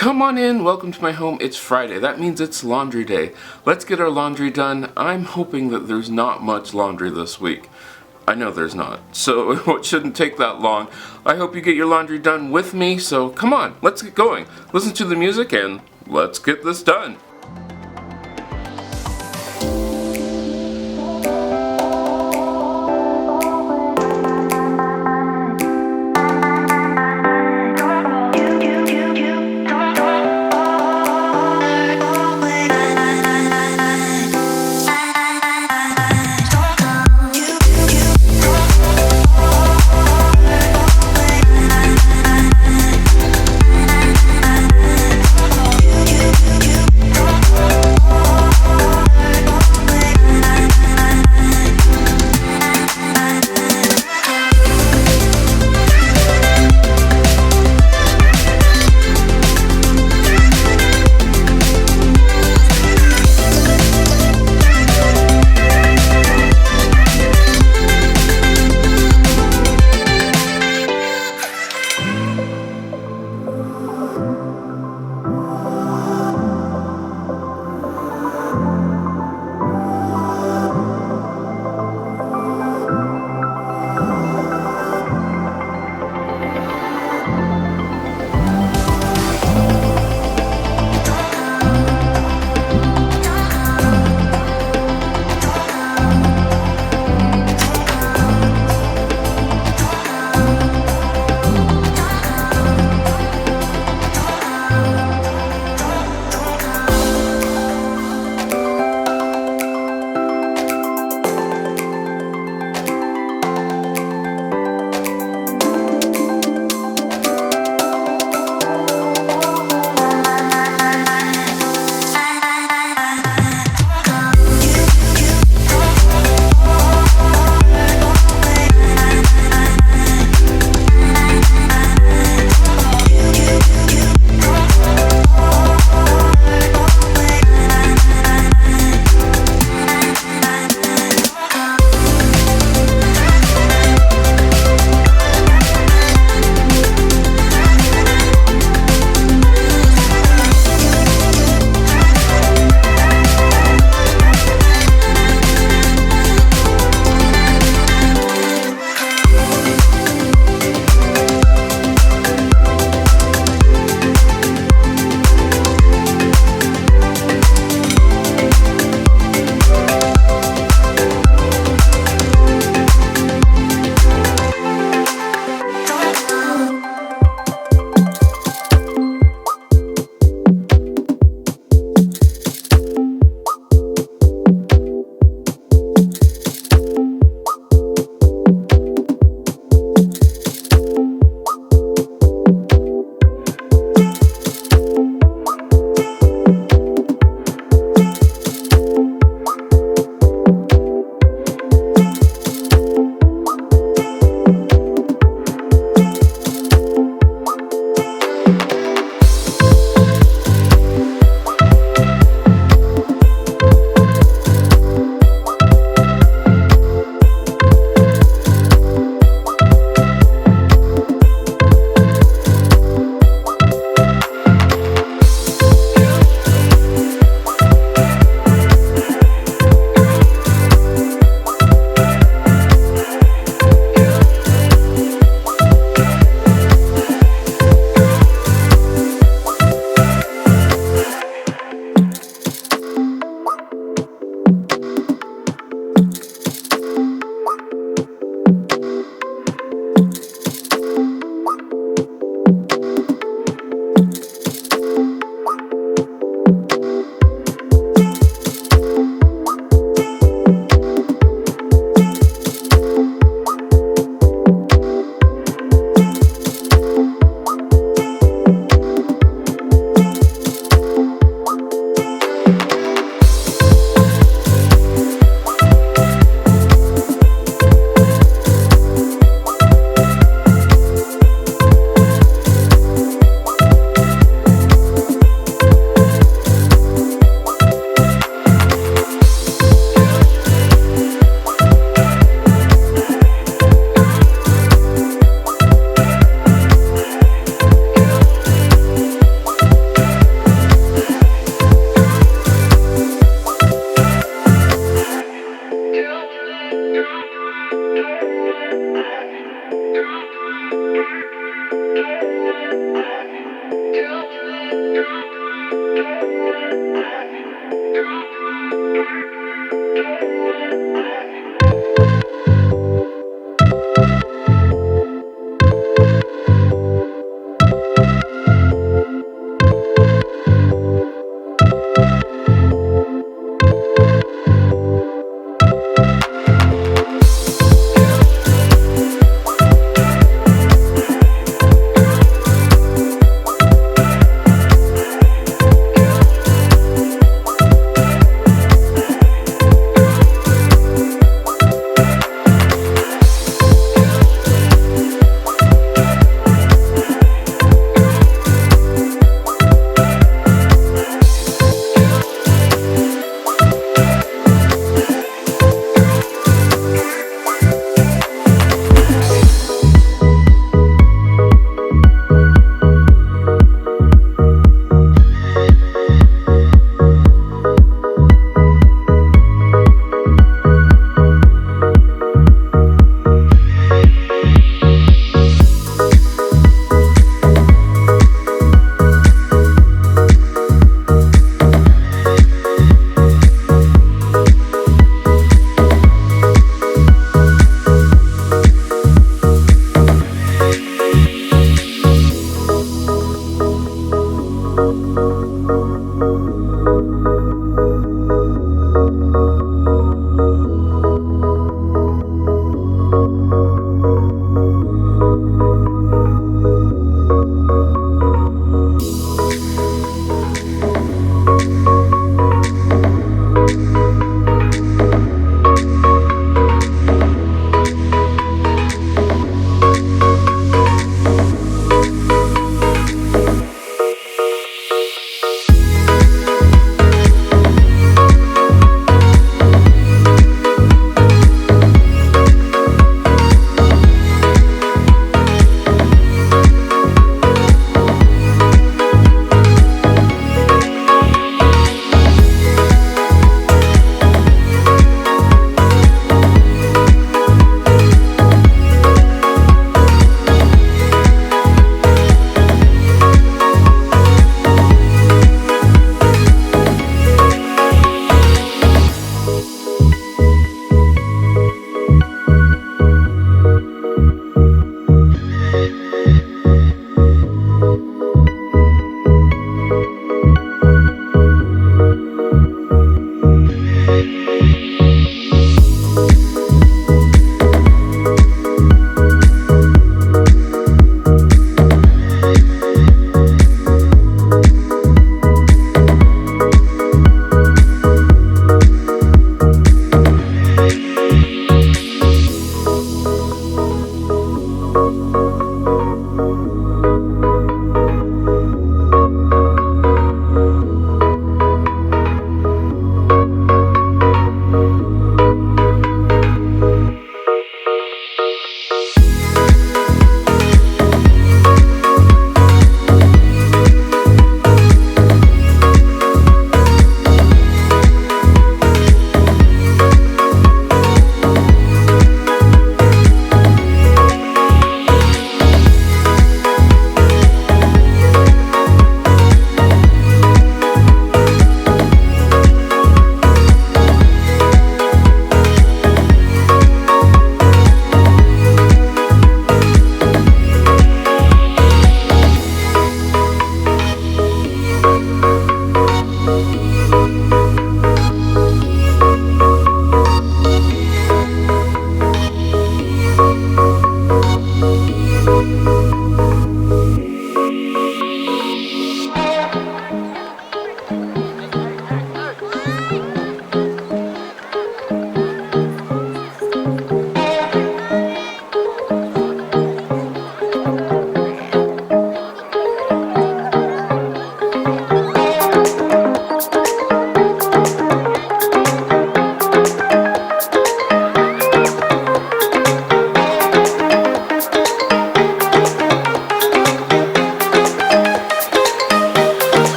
Come on in, welcome to my home. It's Friday. That means it's laundry day. Let's get our laundry done. I'm hoping that there's not much laundry this week. I know there's not, so it shouldn't take that long. I hope you get your laundry done with me, so come on, let's get going. Listen to the music and let's get this done.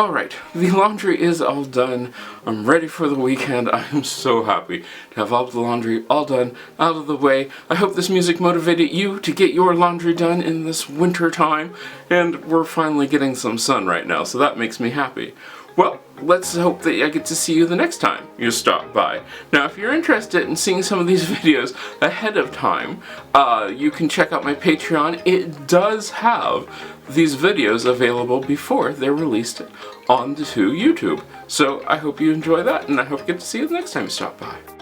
Alright, the laundry is all done. I'm ready for the weekend. I am so happy to have all the laundry all done, out of the way. I hope this music motivated you to get your laundry done in this winter time. And we're finally getting some sun right now, so that makes me happy. Well, let's hope that I get to see you the next time you stop by. Now, if you're interested in seeing some of these videos ahead of time, you can check out my Patreon. It does have these videos available before they're released onto YouTube. So I hope you enjoy that, and I hope I get to see you the next time you stop by.